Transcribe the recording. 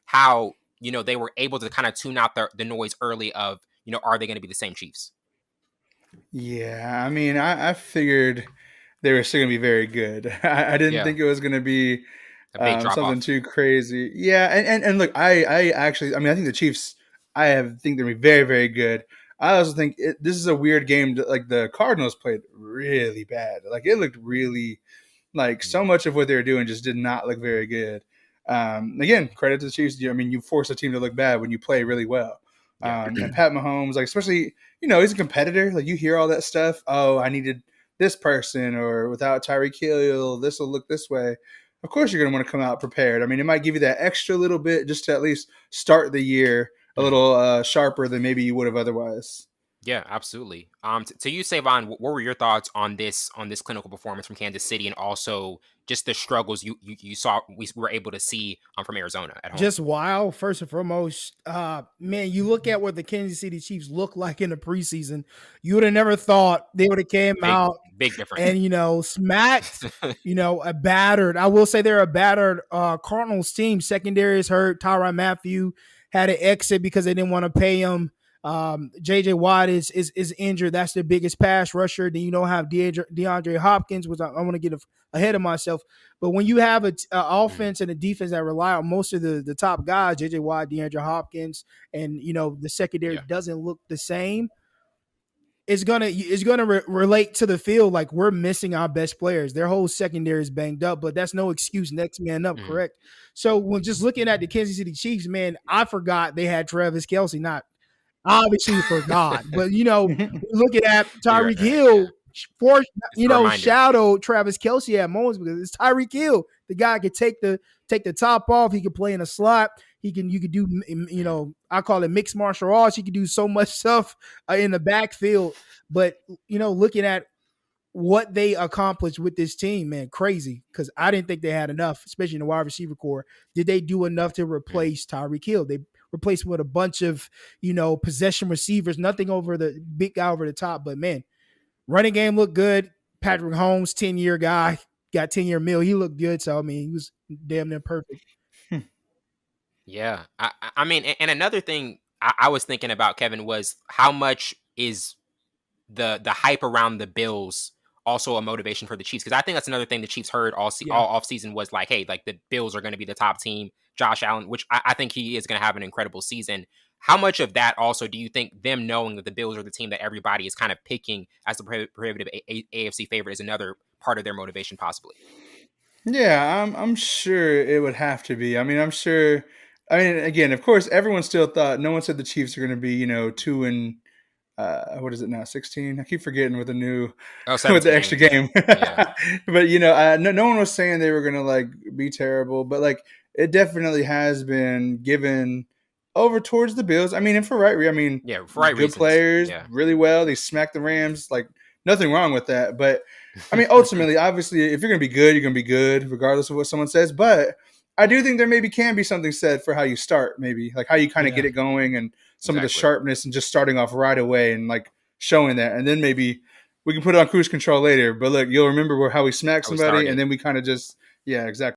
how, they were able to kind of tune out the noise early of, are they going to be the same Chiefs? Yeah, I mean, I figured they were still going to be very good. I didn't Yeah, think it was going to be a big drop something off. too crazy. Yeah, and look, I actually, I mean, I think the Chiefs, think they're gonna be very, very good. I also think this is a weird game. Like the Cardinals played really bad. Like it looked really like so Yeah. much of what they were doing just did not look very good. Again, credit to the Chiefs. I mean, you force a team to look bad when you play really well. Yeah. And Pat Mahomes, like especially, he's a competitor. Like you hear all that stuff. Oh, I needed this person, or without Tyreek Hill, this will look this way. Of course, you're going to want to come out prepared. I mean, it might give you that extra little bit just to at least start the year a Mhm. little sharper than maybe you would have otherwise. Yeah, absolutely. To you, Savon, what were your thoughts on this clinical performance from Kansas City, and also just the struggles you saw we were able to see from Arizona at home? Just wild, first and foremost. Man, you look at what the Kansas City Chiefs look like in the preseason. You would have never thought they would have came Big out big difference. and smacked, a battered. I will say they're a battered Cardinals team. Secondary is hurt. Tyrann Mathieu had an exit because they didn't want to pay him. JJ Watt is injured. That's their biggest pass rusher. Then have DeAndre Hopkins, which I want to get ahead of myself. But when you have an Mhm. offense and a defense that rely on most of the top guys, JJ Watt, DeAndre Hopkins, and the secondary Yeah. doesn't look the same, it's gonna relate to the field like we're missing our best players. Their whole secondary is banged up, but that's no excuse. Next man up, Mhm. correct? So when just looking at the Kansas City Chiefs, man, I forgot they had Travis Kelsey. Not obviously forgot, but looking at You're Tyreek right. Yeah. Hill, for It's a reminder. shadow Travis Kelsey at moments because it's Tyreek Hill. The guy could take the top off. He could play in a slot. You could do Mhm. I call it mixed martial arts. He could do so much stuff in the backfield. But looking at what they accomplished with this team, man, crazy. Because I didn't think they had enough, especially in the wide receiver core. Did they do enough to Mhm. replace Tyreek Hill? They replaced him with a bunch of possession receivers, nothing over the big guy over the top. But man, running game looked good. Patrick Holmes, 10-year guy, got 10-year meal. He looked good. So I mean, he was damn near perfect. Yeah. I mean, and another thing I was thinking about, Kevin, was how much is the hype around the Bills also a motivation for the Chiefs? Because I think that's another thing the Chiefs heard Yeah. all off season was like, hey, like the Bills are going to be the top team. Josh Allen, which I think he is going to have an incredible season. How much of that also do you think them knowing that the Bills are the team that everybody is kind of picking as the prohibitive AFC favorite is another part of their motivation, possibly? Yeah, I'm sure it would have to be. I mean, I'm sure. I mean, again, of course, everyone still thought. No one said the Chiefs are going to be, 2 and what is it now, 16? I keep forgetting with the new, Oh, with the 17 extra games. game. Yeah. But no one was saying they were going to like be terrible. But like, it definitely has been given over towards the Bills. I mean, and for I mean, Yeah. For right good reasons. players, Yeah. really well. They smacked the Rams. Like nothing wrong with that. But I mean, ultimately, obviously, if you're going to be good, you're going to be good, regardless of what someone says. But I do Yeah. think there maybe can be something said for how you start, maybe like how you kind of get Yeah. it going and some of the Exactly. sharpness and just starting off right away and like showing that. And then maybe we can put it on cruise control later. But look, you'll remember how we smacked How we somebody and started. then we kind of just, yeah, exactly.